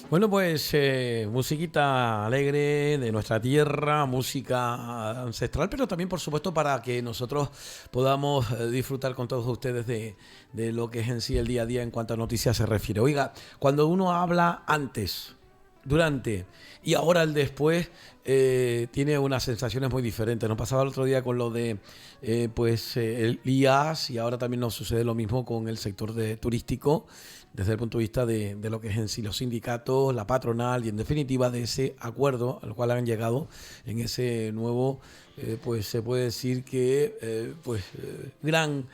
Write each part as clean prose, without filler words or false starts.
Bueno, pues musiquita alegre de nuestra tierra, música ancestral, pero también, por supuesto, para que nosotros podamos disfrutar con todos ustedes de lo que es en sí el día a día en cuanto a noticias se refiere. Oiga, cuando uno habla antes, durante y ahora el después, tiene unas sensaciones muy diferentes. Nos pasaba el otro día con lo de el IAS y ahora también nos sucede lo mismo con el sector turístico desde el punto de vista de lo que es en sí los sindicatos, la patronal y en definitiva de ese acuerdo al cual han llegado en ese nuevo, pues se puede decir que gran,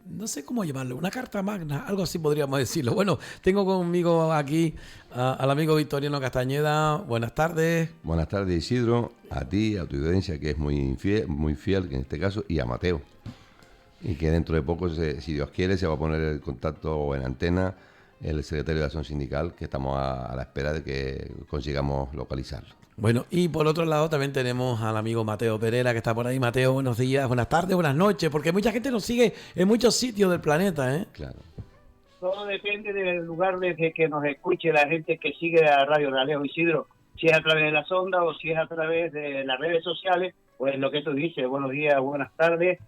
no sé cómo llamarlo, una carta magna, algo así podríamos decirlo. Bueno, tengo conmigo aquí al amigo Victoriano Castañeda. Buenas tardes. Buenas tardes, Isidro, a ti, a tu audiencia, que es muy fiel en este caso, y a Mateo. Y que dentro de poco, si Dios quiere, se va a poner en contacto en antena el secretario de Acción Sindical, que estamos a la espera de que consigamos localizarlo. Bueno, y por otro lado también tenemos al amigo Mateo Pereira, que está por ahí. Mateo, buenos días, buenas tardes, buenas noches, porque mucha gente nos sigue en muchos sitios del planeta, ¿eh? Claro. Todo depende del lugar desde que nos escuche la gente que sigue a Radio Ralejo, Isidro. Si es a través de las ondas o si es a través de las redes sociales, pues lo que tú dices, buenos días, buenas tardes.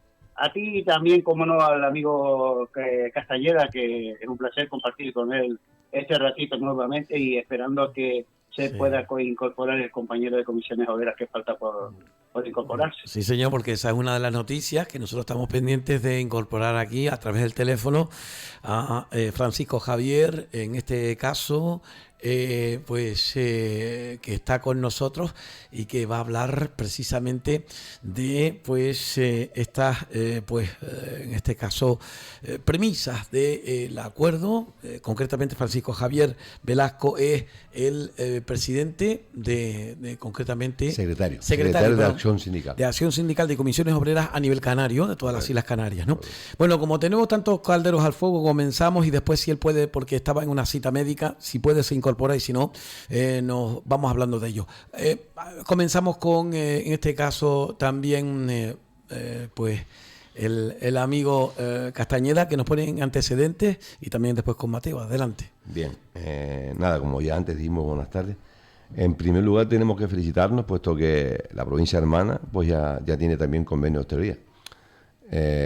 A ti y también, como no, al amigo Castañeda, que es un placer compartir con él este ratito nuevamente y esperando que se Sí. pueda incorporar el compañero de comisiones obreras que falta por incorporarse. Sí, señor, porque esa es una de las noticias que nosotros estamos pendientes de incorporar aquí a través del teléfono a Francisco Javier, en este caso, que está con nosotros y que va a hablar precisamente de estas, en este caso, premisas del acuerdo. Concretamente, Francisco Javier Velasco es el presidente concretamente, Secretario perdón, de Acción Sindical. de Acción Sindical de Comisiones Obreras a nivel canario, de todas las Islas Canarias, ¿no? Bueno, como tenemos tantos calderos al fuego, comenzamos y después, si él puede, porque estaba en una cita médica, si puede se incorpora y si no, nos vamos hablando de ello. Comenzamos con, en este caso, también, el amigo Castañeda, que nos pone en antecedentes, y también después con Mateo. Adelante. Bien, nada, como ya antes dimos buenas tardes. En primer lugar tenemos que felicitarnos, puesto que la provincia hermana pues ya tiene también convenio de hostelería,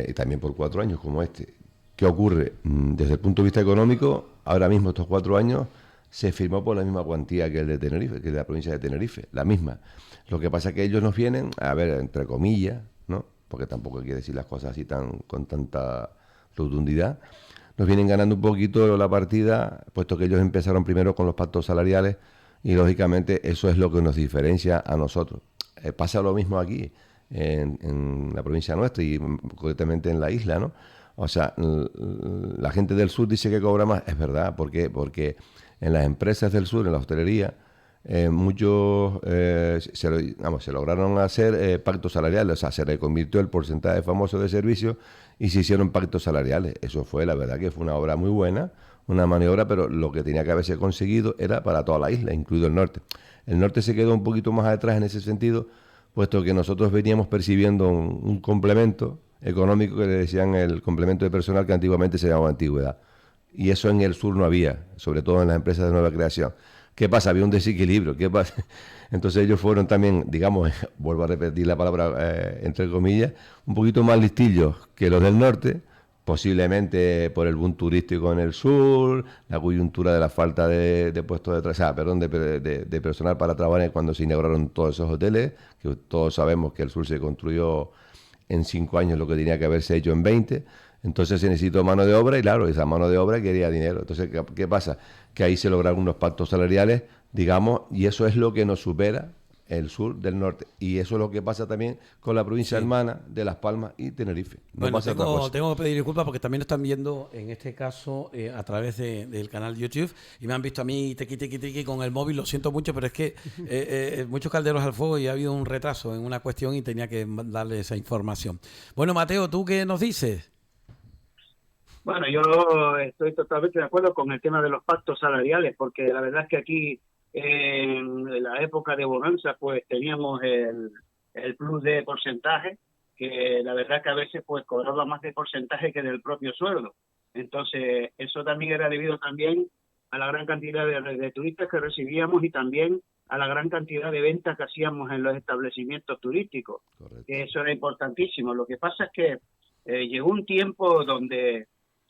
y también por 4 años como este. ¿Qué ocurre? Desde el punto de vista económico, ahora mismo estos 4 años se firmó por la misma cuantía que el de Tenerife, que el de la provincia de Tenerife, la misma. Lo que pasa es que ellos nos vienen, a ver, entre comillas, ¿no? Porque tampoco hay que decir las cosas así con tanta rotundidad, nos vienen ganando un poquito la partida, puesto que ellos empezaron primero con los pactos salariales y lógicamente eso es lo que nos diferencia a nosotros. Pasa lo mismo aquí, en la provincia nuestra y concretamente en la isla, ¿no? O sea, la gente del sur dice que cobra más, es verdad, ¿por qué? Porque en las empresas del sur, en la hostelería, muchos se lograron hacer pactos salariales, o sea, se reconvirtió el porcentaje famoso de servicios y se hicieron pactos salariales. Eso fue, la verdad que fue una obra muy buena, una maniobra, pero lo que tenía que haberse conseguido era para toda la isla, incluido el norte. El norte se quedó un poquito más atrás en ese sentido, puesto que nosotros veníamos percibiendo un complemento económico que le decían el complemento de personal, que antiguamente se llamaba antigüedad. Y eso en el sur no había, sobre todo en las empresas de nueva creación. ¿Qué pasa? Había un desequilibrio. ¿Qué pasa? Entonces ellos fueron también, digamos, vuelvo a repetir la palabra entre comillas, un poquito más listillos que los del norte, posiblemente por el boom turístico en el sur, la coyuntura de la falta de puestos de personal para trabajar cuando se inauguraron todos esos hoteles, que todos sabemos que el sur se construyó en 5 años lo que tenía que haberse hecho en 20. Entonces se necesitó mano de obra y claro, esa mano de obra quería dinero. Entonces, ¿qué pasa? Que ahí se lograron unos pactos salariales, digamos, y eso es lo que nos supera el sur del norte. Y eso es lo que pasa también con la provincia hermana de Las Palmas y Tenerife. No Bueno, pasa otra cosa. tengo que pedir disculpas porque también lo están viendo, en este caso, a través del canal de YouTube, y me han visto a mí tequi con el móvil. Lo siento mucho, pero es que muchos calderos al fuego y ha habido un retraso en una cuestión y tenía que darle esa información. Bueno, Mateo, ¿tú qué nos dices? Bueno, yo estoy totalmente de acuerdo con el tema de los pactos salariales, porque la verdad es que aquí en la época de bonanza pues teníamos el plus de porcentaje, que la verdad que a veces pues cobraba más de porcentaje que del propio sueldo. Entonces eso también era debido también a la gran cantidad de turistas que recibíamos y también a la gran cantidad de ventas que hacíamos en los establecimientos turísticos. Correcto. Que eso era importantísimo. Lo que pasa es que llegó un tiempo donde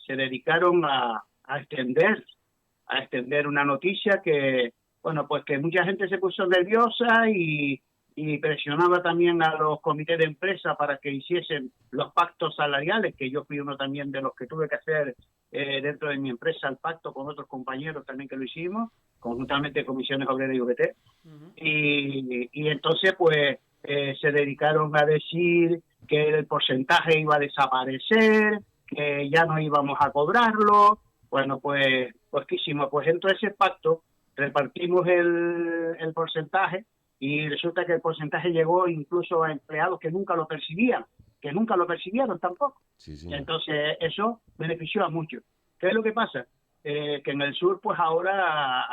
se dedicaron a extender una noticia que, bueno, pues que mucha gente se puso nerviosa y presionaba también a los comités de empresa para que hiciesen los pactos salariales, que yo fui uno también de los que tuve que hacer dentro de mi empresa el pacto con otros compañeros también que lo hicimos, conjuntamente Comisiones Obreras y UGT. Y entonces pues se dedicaron a decir que el porcentaje iba a desaparecer, que ya no íbamos a cobrarlo. Bueno, pues ¿qué hicimos? Pues dentro de ese pacto repartimos el porcentaje y resulta que el porcentaje llegó incluso a empleados que nunca lo percibían, que nunca lo percibieron tampoco. Sí, Entonces eso benefició a muchos. ¿Qué es lo que pasa? Que en el sur pues ahora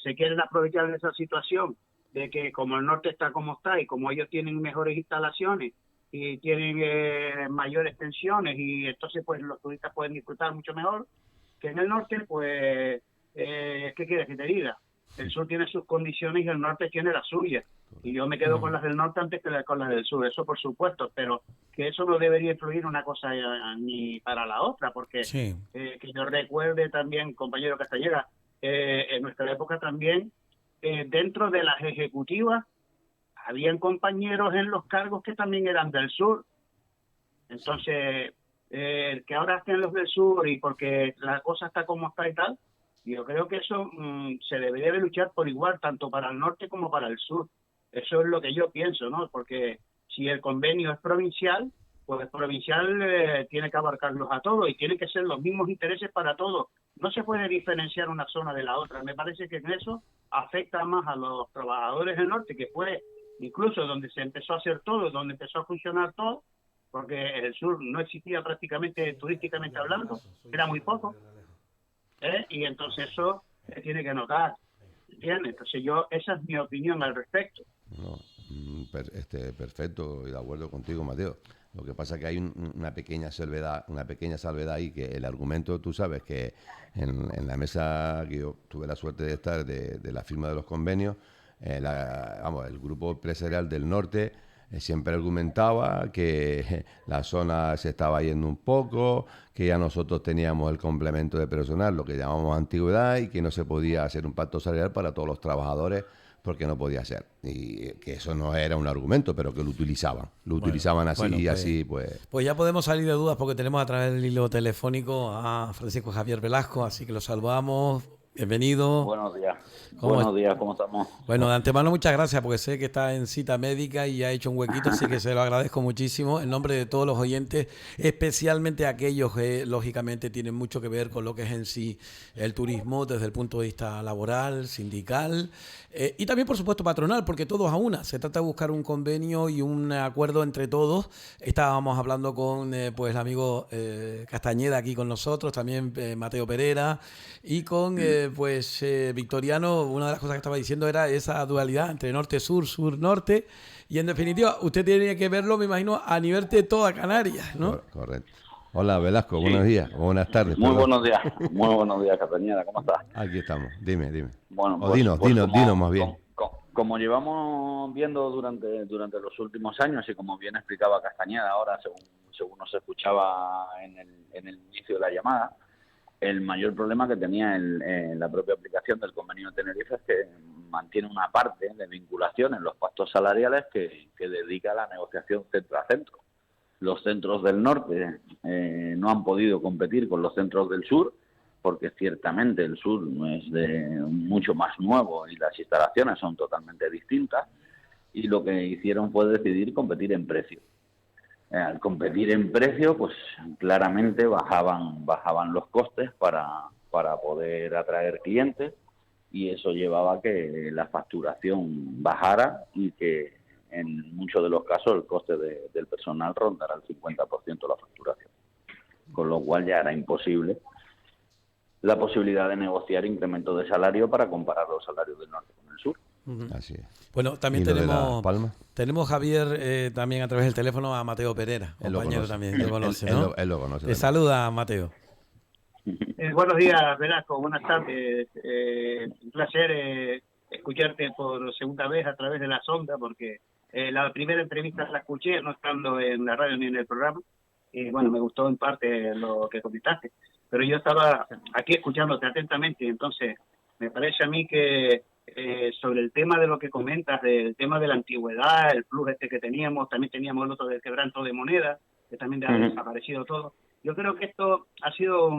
se quieren aprovechar de esa situación de que como el norte está como está y como ellos tienen mejores instalaciones y tienen mayores pensiones y entonces pues los turistas pueden disfrutar mucho mejor que en el norte, pues ¿qué quieres que te diga? El sur tiene sus condiciones y el norte tiene las suyas. Y yo me quedo con las del norte antes que con las del sur, eso por supuesto, pero que eso no debería influir una cosa ni para la otra, porque que yo recuerde también, compañero Castañeda, en nuestra época también, dentro de las ejecutivas, habían compañeros en los cargos que también eran del sur. Entonces, que ahora estén los del sur y porque la cosa está como está y tal, yo creo que eso se debería de luchar por igual, tanto para el norte como para el sur. Eso es lo que yo pienso, ¿no? Porque si el convenio es provincial, pues provincial tiene que abarcarlos a todos y tienen que ser los mismos intereses para todos. No se puede diferenciar una zona de la otra. Me parece que en eso afecta más a los trabajadores del norte, que fue incluso donde se empezó a hacer todo, donde empezó a funcionar todo, porque el sur no existía prácticamente turísticamente hablando, era muy poco. Y entonces eso se tiene que notar, ¿entiendes? Entonces esa es mi opinión al respecto. No, perfecto y de acuerdo contigo, Mateo. Lo que pasa es que hay una pequeña salvedad ahí, que el argumento, tú sabes que en la mesa que yo tuve la suerte de estar de la firma de los convenios, el grupo empresarial del norte siempre argumentaba que la zona se estaba yendo un poco, que ya nosotros teníamos el complemento de personal, lo que llamamos antigüedad, y que no se podía hacer un pacto salarial para todos los trabajadores porque no podía ser. Y que eso no era un argumento, pero que lo utilizaban así, y así pues... Pues ya podemos salir de dudas porque tenemos a través del hilo telefónico a Francisco Javier Velasco, así que lo saludamos. Bienvenido. Buenos días. Buenos días, ¿cómo estamos? Bueno, de antemano muchas gracias porque sé que está en cita médica y ha hecho un huequito, así que se lo agradezco muchísimo en nombre de todos los oyentes, especialmente aquellos que lógicamente tienen mucho que ver con lo que es en sí el turismo desde el punto de vista laboral, sindical y también por supuesto patronal, porque todos a una. Se trata de buscar un convenio y un acuerdo entre todos. Estábamos hablando con pues el amigo Castañeda aquí con nosotros, también Mateo Pereira y con Victoriano. Una de las cosas que estaba diciendo era esa dualidad entre norte-sur, sur-norte, y en definitiva usted tiene que verlo, me imagino, a nivel de toda Canarias, ¿no? Correcto. Hola, Velasco, buenos días, buenas tardes. Muy buenos días, Castañeda, ¿cómo estás? Aquí estamos, dime. Bueno, o dinos más bien. Como llevamos viendo durante los últimos años y como bien explicaba Castañeda ahora, según nos escuchaba en el inicio de la llamada, el mayor problema que tenía la propia aplicación del convenio de Tenerife es que mantiene una parte de vinculación en los pactos salariales que dedica a la negociación centro a centro. Los centros del norte no han podido competir con los centros del sur, porque ciertamente el sur es mucho más nuevo y las instalaciones son totalmente distintas, y lo que hicieron fue decidir competir en precio. Al competir en precio, pues claramente bajaban los costes para poder atraer clientes, y eso llevaba a que la facturación bajara y que en muchos de los casos el coste del personal rondara el 50% de la facturación, con lo cual ya era imposible la posibilidad de negociar incremento de salario para comparar los salarios del norte con el sur. Así es. Bueno, también tenemos Javier también a través del teléfono a Mateo Pereira, compañero también, que conoce, ¿no? Él lo conoce. Te saluda, Mateo. Buenos días, Velasco. Buenas tardes. Un placer escucharte por segunda vez a través de la sonda, porque la primera entrevista la escuché no estando en la radio ni en el programa. Y bueno, me gustó en parte lo que comentaste. Pero yo estaba aquí escuchándote atentamente, entonces me parece a mí que sobre el tema de lo que comentas, del tema de la antigüedad, el plus que teníamos, también teníamos el otro del quebranto de moneda, que también ha desaparecido todo. Yo creo que esto ha sido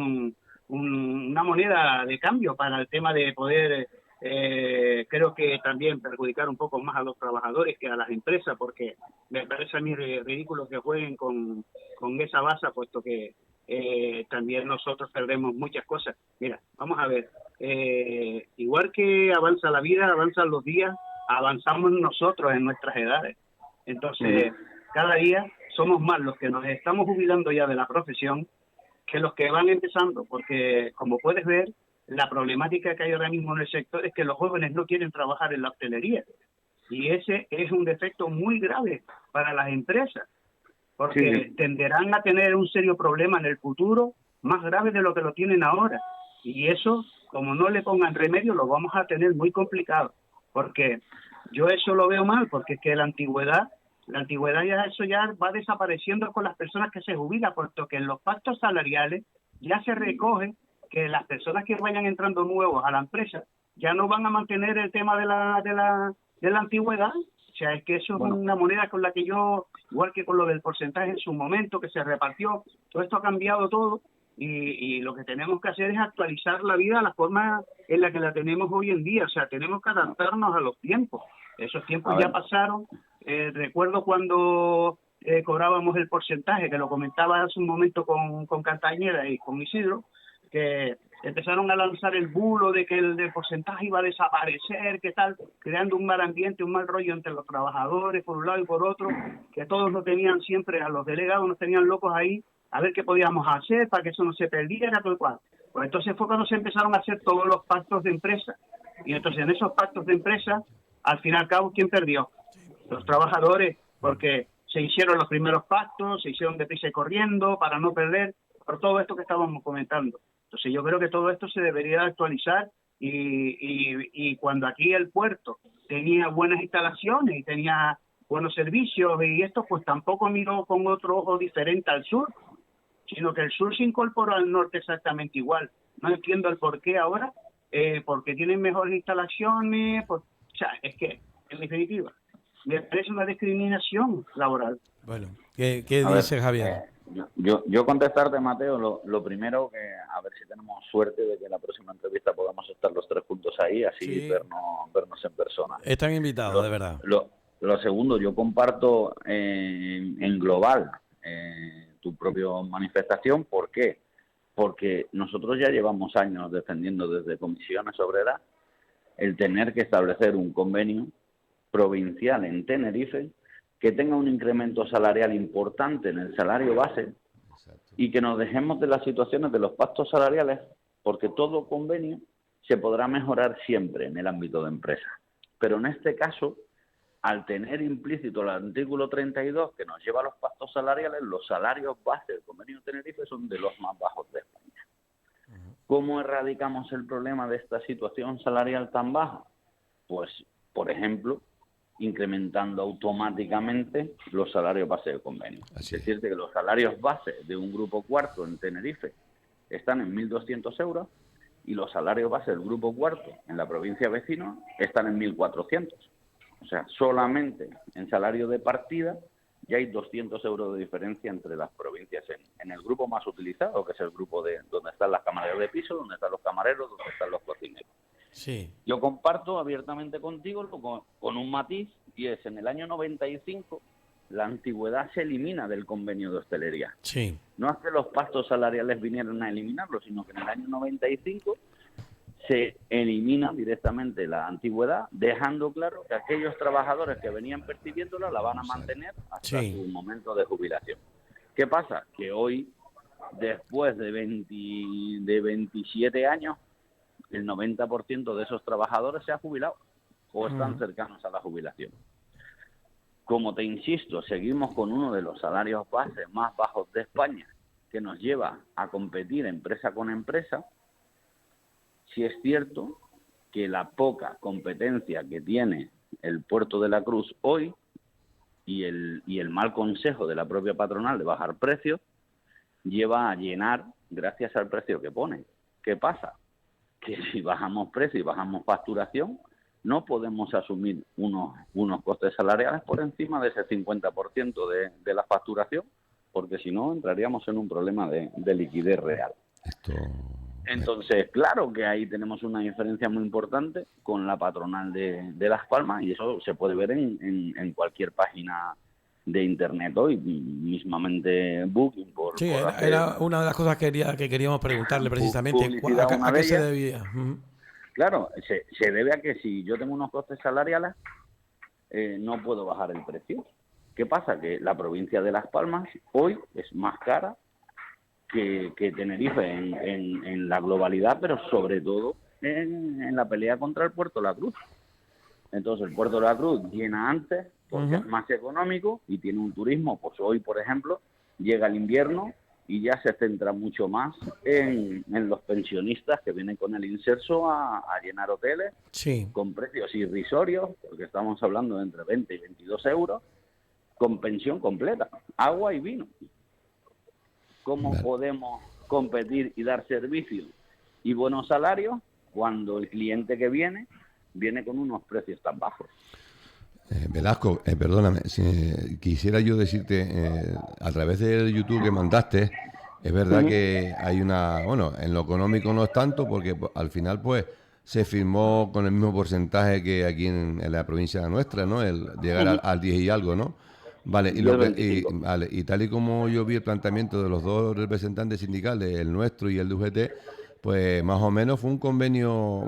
una moneda de cambio para el tema de poder, creo que también perjudicar un poco más a los trabajadores que a las empresas, porque me parece a mí ridículo que jueguen con esa base, puesto que también nosotros perdemos muchas cosas. Mira, vamos a ver, igual que avanza la vida, avanzan los días, avanzamos nosotros en nuestras edades. Entonces, cada día somos más los que nos estamos jubilando ya de la profesión que los que van empezando, porque como puedes ver, la problemática que hay ahora mismo en el sector es que los jóvenes no quieren trabajar en la hostelería, y ese es un defecto muy grave para las empresas, porque tenderán a tener un serio problema en el futuro, más grave de lo que lo tienen ahora, y eso, como no le pongan remedio, lo vamos a tener muy complicado, porque yo eso lo veo mal, porque es que la antigüedad ya, eso ya va desapareciendo con las personas que se jubilan, puesto que en los pactos salariales ya se recoge que las personas que vayan entrando nuevos a la empresa ya no van a mantener el tema de la antigüedad. O sea, es que eso es una moneda con la que yo, igual que con lo del porcentaje en su momento que se repartió, todo esto ha cambiado todo, y lo que tenemos que hacer es actualizar la vida a la forma en la que la tenemos hoy en día. O sea, tenemos que adaptarnos a los tiempos. Esos tiempos ya pasaron. Recuerdo cuando cobrábamos el porcentaje, que lo comentaba hace un momento con Castañeda y con Isidro, que empezaron a lanzar el bulo de que el porcentaje iba a desaparecer, que tal, creando un mal ambiente, un mal rollo entre los trabajadores por un lado y por otro, que todos lo tenían siempre, a los delegados nos tenían locos ahí, a ver qué podíamos hacer para que eso no se perdiera, todo cual. Pues entonces fue cuando se empezaron a hacer todos los pactos de empresa, y entonces en esos pactos de empresa, al fin y al cabo, ¿quién perdió? Los trabajadores, porque se hicieron los primeros pactos, se hicieron deprisa y corriendo para no perder, por todo esto que estábamos comentando. Entonces yo creo que todo esto se debería actualizar, y cuando aquí el puerto tenía buenas instalaciones y tenía buenos servicios y esto, pues tampoco miró con otro ojo diferente al sur, sino que el sur se incorporó al norte exactamente igual. No entiendo el por qué ahora, porque tienen mejores instalaciones, o sea, es que, en definitiva, me parece una discriminación laboral. Bueno, ¿qué dice Javier? Yo contestarte, Mateo, lo primero, que a ver si tenemos suerte de que en la próxima entrevista podamos estar los tres juntos ahí, así vernos en persona. Están invitados, de verdad. Lo segundo, yo comparto en global tu propia manifestación. ¿Por qué? Porque nosotros ya llevamos años defendiendo desde Comisiones Obreras el tener que establecer un convenio provincial en Tenerife que tenga un incremento salarial importante en el salario base. Exacto. Y que nos dejemos de las situaciones de los pactos salariales, porque todo convenio se podrá mejorar siempre en el ámbito de empresa. Pero en este caso, al tener implícito el artículo 32 que nos lleva a los pactos salariales, los salarios base del convenio de Tenerife son de los más bajos de España. ¿Cómo erradicamos el problema de esta situación salarial tan baja? Pues, por ejemplo, incrementando automáticamente los salarios base del convenio. Es decir, que los salarios base de un grupo cuarto en Tenerife están en 1.200 euros y los salarios base del grupo cuarto en la provincia vecina están en 1.400. O sea, solamente en salario de partida ya hay 200 euros de diferencia entre las provincias en el grupo más utilizado, que es el grupo de donde están las camareras de piso, donde están los camareros, donde están los cocineros. Sí. Yo comparto abiertamente contigo con un matiz, y es: en el año 95 la antigüedad se elimina del convenio de hostelería. Sí. No es que los pactos salariales vinieron a eliminarlo, sino que en el año 95 se elimina directamente la antigüedad, dejando claro que aquellos trabajadores que venían percibiéndola la van a mantener hasta su momento de jubilación. ¿Qué pasa? Que hoy, después de 27 años, el 90% de esos trabajadores se ha jubilado o están cercanos a la jubilación. Como te insisto, seguimos con uno de los salarios base más bajos de España, que nos lleva a competir empresa con empresa, sí es cierto que la poca competencia que tiene el Puerto de la Cruz hoy y el mal consejo de la propia patronal de bajar precios lleva a llenar gracias al precio que pone. ¿Qué pasa? Que si bajamos precio y bajamos facturación, no podemos asumir unos costes salariales por encima de ese 50% de la facturación, porque si no entraríamos en un problema de liquidez real. Entonces, claro que ahí tenemos una diferencia muy importante con la patronal de Las Palmas, y eso se puede ver en cualquier página de internet hoy, mismamente Booking. Sí, era una de las cosas que queríamos preguntarle precisamente. ¿A qué se debía? Claro, se debe a que si yo tengo unos costes salariales, no puedo bajar el precio. ¿Qué pasa? Que la provincia de Las Palmas hoy es más cara que Tenerife en la globalidad, pero sobre todo en la pelea contra el Puerto de la Cruz. Entonces el Puerto de la Cruz llena antes porque es más económico y tiene un turismo. Pues hoy, por ejemplo, llega el invierno y ya se centra mucho más en los pensionistas que vienen con el inserso a llenar hoteles con precios irrisorios, porque estamos hablando de entre 20 y 22 euros, con pensión completa, agua y vino. ¿Cómo podemos competir y dar servicio y buenos salarios cuando el cliente que viene con unos precios tan bajos? Velasco, perdóname, quisiera yo decirte, a través del YouTube que mandaste, es verdad que hay en lo económico no es tanto, porque al final pues se firmó con el mismo porcentaje que aquí en la provincia nuestra, ¿no? El llegar al 10 y algo, ¿no? Vale, y tal y como yo vi el planteamiento de los dos representantes sindicales, el nuestro y el de UGT, pues más o menos fue un convenio,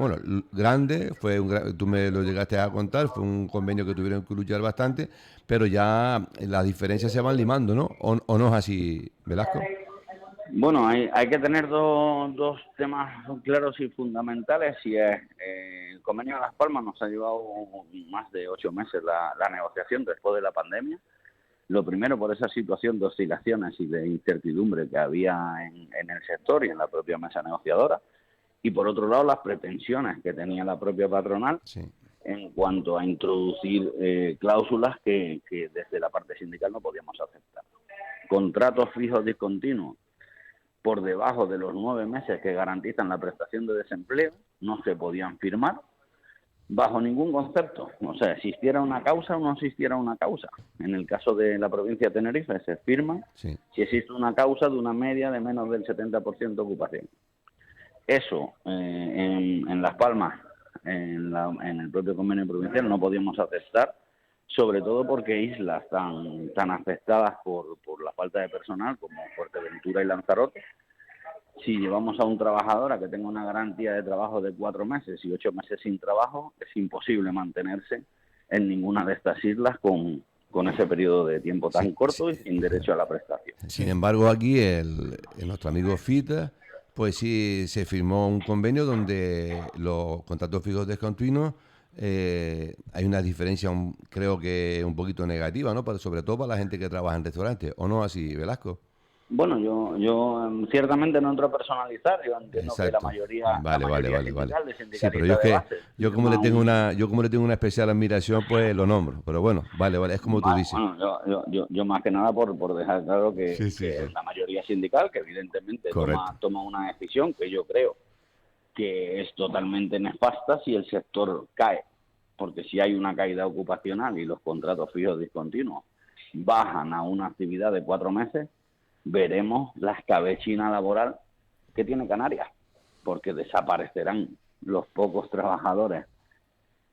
grande, tú me lo llegaste a contar, fue un convenio que tuvieron que luchar bastante, pero ya las diferencias se van limando, ¿no? ¿O no es así, Velasco? Bueno, hay que tener dos temas claros y fundamentales, y el convenio de Las Palmas nos ha llevado más de 8 meses la negociación después de la pandemia. Lo primero, por esa situación de oscilaciones y de incertidumbre que había en el sector y en la propia mesa negociadora. Y por otro lado, las pretensiones que tenía la propia patronal en cuanto a introducir cláusulas que desde la parte sindical no podíamos aceptar. Contratos fijos discontinuos por debajo de los 9 meses que garantizan la prestación de desempleo no se podían firmar bajo ningún concepto. O sea, existiera una causa o no existiera una causa. En el caso de la provincia de Tenerife se firma si existe una causa de una media de menos del 70% de ocupación. Eso en Las Palmas, en el propio convenio provincial, no podíamos aceptar, sobre todo porque islas tan afectadas por la falta de personal como Fuerteventura y Lanzarote, si llevamos a un trabajador a que tenga una garantía de trabajo de 4 meses y 8 meses sin trabajo, es imposible mantenerse en ninguna de estas islas con ese periodo de tiempo tan corto y sin derecho a la prestación. Sin embargo, aquí nuestro amigo Fita, pues sí se firmó un convenio donde los contratos fijos discontinuos hay una diferencia, creo que un poquito negativa, ¿no? Sobre todo para la gente que trabaja en restaurantes, ¿o no así, Velasco? Bueno, yo ciertamente no entro a personalizar, yo entiendo que la mayoría vale. Sí, pero yo como le tengo una especial admiración, pues lo nombro, pero bueno, vale, es como tú dices. Bueno, yo más que nada por dejar claro que la mayoría sindical, que evidentemente toma una decisión que yo creo que es totalmente nefasta si el sector cae, porque si hay una caída ocupacional y los contratos fijos discontinuos bajan a una actividad de 4 meses, veremos la escabechina laboral que tiene Canarias, porque desaparecerán los pocos trabajadores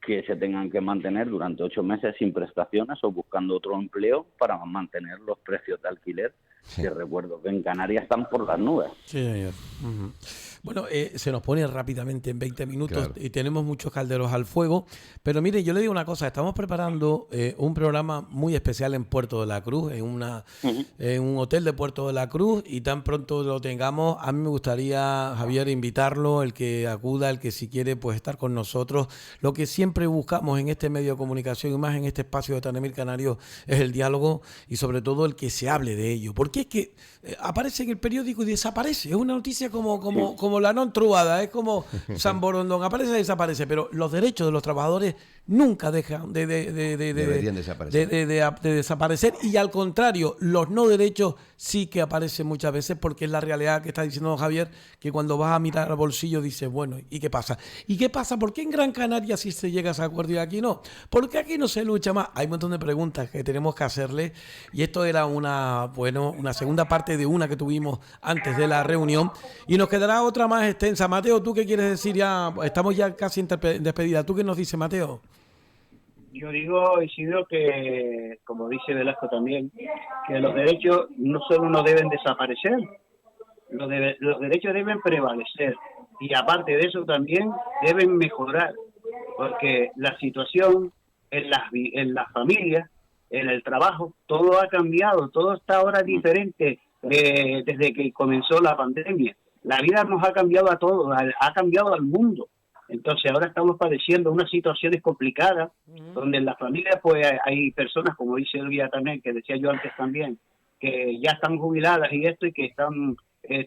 que se tengan que mantener durante 8 meses sin prestaciones o buscando otro empleo para mantener los precios de alquiler, que recuerdo que en Canarias están por las nubes. Sí, señor. Bueno, se nos pone rápidamente en 20 minutos Claro. y tenemos muchos calderos al fuego. Pero mire, yo le digo una cosa, estamos preparando un programa muy especial en Puerto de la Cruz, en un hotel de Puerto de la Cruz, y tan pronto lo tengamos, a mí me gustaría, Javier, invitarlo, el que acuda, el que si quiere pues estar con nosotros. Lo que siempre buscamos en este medio de comunicación y más en este espacio de Tanemir Canario es el diálogo y sobre todo el que se hable de ello. Porque es que aparece en el periódico y desaparece. Es una noticia como la non trubada, es como San Borondón, aparece y desaparece, pero los derechos de los trabajadores nunca dejan Deberían desaparecer. de desaparecer, y al contrario, los no derechos sí que aparecen muchas veces, porque es la realidad que está diciendo don Javier, que cuando vas a mirar al bolsillo dices, bueno, ¿y qué pasa? ¿Y qué pasa? ¿Por qué en Gran Canaria sí se llega a ese acuerdo y aquí no? ¿Por qué aquí no se lucha más? Hay un montón de preguntas que tenemos que hacerle, y esto era una segunda parte de una que tuvimos antes de la reunión, y nos quedará otra más extensa. Mateo, ¿tú qué quieres decir? Ya estamos ya casi en despedida. ¿Tú qué nos dices, Mateo? Yo digo, Isidro, que, como dice Velasco también, que los derechos no solo no deben desaparecer, los derechos deben prevalecer. Y aparte de eso también deben mejorar, porque la situación en las familias, en el trabajo, todo ha cambiado, todo está ahora diferente desde que comenzó la pandemia. La vida nos ha cambiado a todos, ha cambiado al mundo. Entonces ahora estamos padeciendo unas situaciones complicadas, donde en las familias pues hay personas, como dice Elvia también, que decía yo antes también, que ya están jubiladas y esto, y que están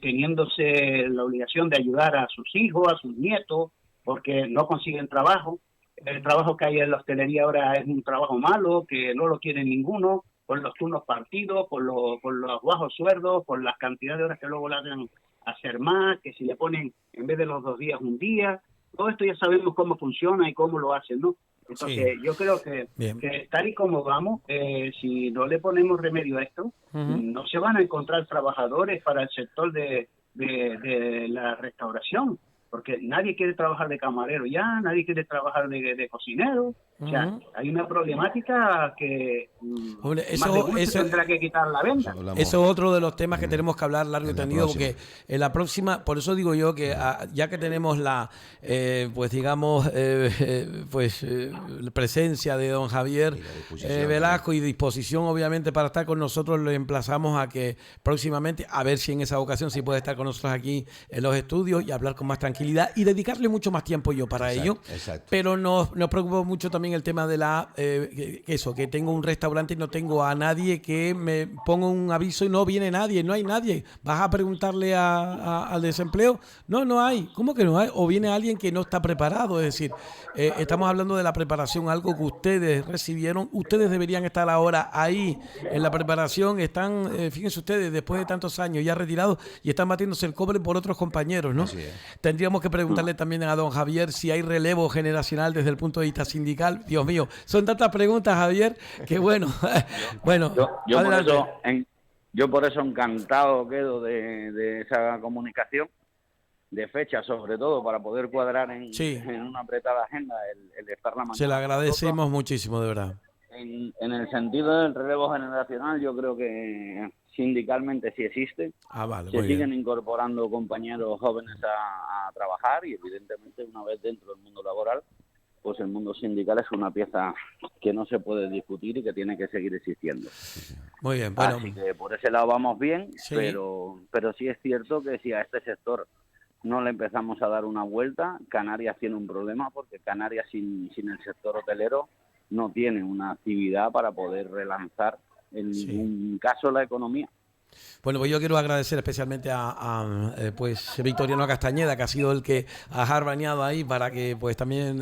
teniéndose la obligación de ayudar a sus hijos, a sus nietos, porque no consiguen trabajo. El trabajo que hay en la hostelería ahora es un trabajo malo, que no lo quiere ninguno, por los turnos partidos, por los bajos sueldos, por las cantidades de horas que luego le hacen hacer más, que si le ponen en vez de los 2 días, 1 día. Todo esto ya sabemos cómo funciona y cómo lo hacen, ¿no? Entonces, yo creo que tal y como vamos, si no le ponemos remedio a esto, no se van a encontrar trabajadores para el sector de la restauración, porque nadie quiere trabajar de camarero ya, nadie quiere trabajar de cocinero. O sea, hay una problemática que Hombre, más de uno se tendrá que quitar la venda. Eso es otro de los temas que tenemos que hablar largo y tendido, porque en la próxima, por eso digo yo que ya que tenemos la presencia de don Javier Velasco y disposición obviamente para estar con nosotros, le emplazamos a que próximamente, a ver si en esa ocasión sí puede estar con nosotros aquí en los estudios y hablar con más tranquilidad y dedicarle mucho más tiempo yo para ello. Exacto. Pero nos preocupa mucho también el tema de que tengo un restaurante y no tengo a nadie que me ponga un aviso y no viene nadie, no hay nadie. ¿Vas a preguntarle al desempleo? No hay. ¿Cómo que no hay? O viene alguien que no está preparado. Es decir, estamos hablando de la preparación, algo que ustedes recibieron. Ustedes deberían estar ahora ahí en la preparación. Están, fíjense ustedes, después de tantos años ya retirados y están batiéndose el cobre por otros compañeros, ¿no? Tendríamos que preguntarle también a don Javier si hay relevo generacional desde el punto de vista sindical. Dios mío, son tantas preguntas, Javier, que bueno. Yo por eso encantado quedo de esa comunicación, de fecha sobre todo, para poder cuadrar en una apretada agenda el estar la mañana. Se le agradecemos muchísimo, de verdad. En el sentido del relevo generacional, yo creo que sindicalmente sí existe. Se siguen incorporando compañeros jóvenes a trabajar, y evidentemente una vez dentro del mundo laboral, pues el mundo sindical es una pieza que no se puede discutir y que tiene que seguir existiendo. Muy bien, bueno. Así que por ese lado vamos bien, pero sí es cierto que si a este sector no le empezamos a dar una vuelta, Canarias tiene un problema, porque Canarias sin el sector hotelero no tiene una actividad para poder relanzar en ningún caso la economía. Bueno, pues yo quiero agradecer especialmente a Victoriano Castañeda, que ha sido el que ha jarbaneado ahí para que pues también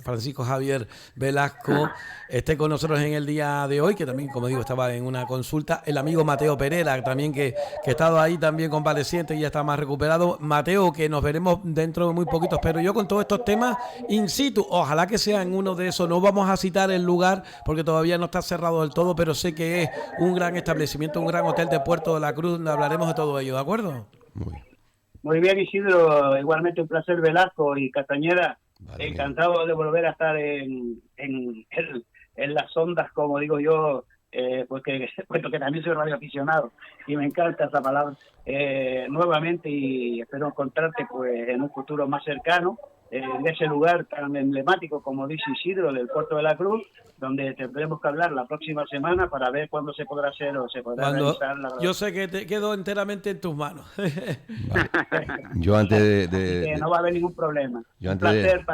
Francisco Javier Velasco esté con nosotros en el día de hoy, que también, como digo, estaba en una consulta. El amigo Mateo Pereira también, que ha estado ahí también convaleciente y ya está más recuperado. Mateo, que nos veremos dentro de muy poquito, pero yo con todos estos temas in situ, ojalá que sea en uno de esos. No vamos a citar el lugar porque todavía no está cerrado del todo, pero sé que es un gran establecimiento, un gran hotel de Puerto de la Cruz, donde hablaremos de todo ello, ¿de acuerdo? Muy bien, Isidro, igualmente un placer, Velasco y Castañeda, encantado de volver a estar en las ondas, como digo yo, porque puesto que también soy radioaficionado y me encanta esa palabra, nuevamente, y espero encontrarte pues en un futuro más cercano, en ese lugar tan emblemático como dice Isidro, del Puerto de la Cruz, donde tendremos que hablar la próxima semana para ver cuándo se podrá hacer o se podrá realizar la... Yo sé que te quedo enteramente en tus manos. Vale. Yo antes que no va a haber ningún problema. Yo Un antes de- placer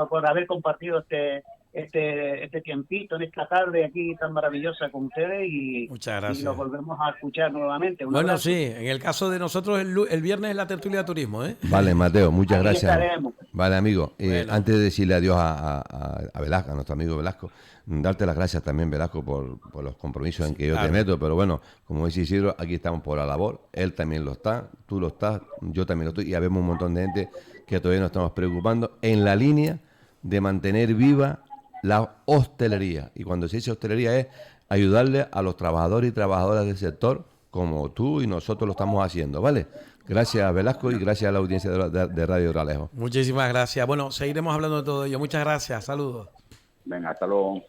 por haber compartido este tiempito en esta tarde aquí tan maravillosa con ustedes, y Muchas gracias. y nos volvemos a escuchar nuevamente. Un Bueno, abrazo. sí, en el caso de nosotros el viernes es la tertulia de turismo, ¿eh? Vale, Mateo, muchas Ahí gracias. estaremos. Vale, amigo. Bueno. Antes de decirle adiós a Velasco, a nuestro amigo Velasco, darte las gracias también, Velasco, por los compromisos en que yo claro. te meto. Pero bueno, como dice Isidro, aquí estamos por la labor. Él también lo está, tú lo estás, yo también lo estoy. Y habemos un montón de gente que todavía nos estamos preocupando en la línea de mantener viva la hostelería. Y cuando se dice hostelería es ayudarle a los trabajadores y trabajadoras del sector, como tú y nosotros lo estamos haciendo, ¿vale? Gracias, Velasco, y gracias a la audiencia de Radio Gralejo. Muchísimas gracias. Bueno, seguiremos hablando de todo ello. Muchas gracias. Saludos. Venga, hasta luego.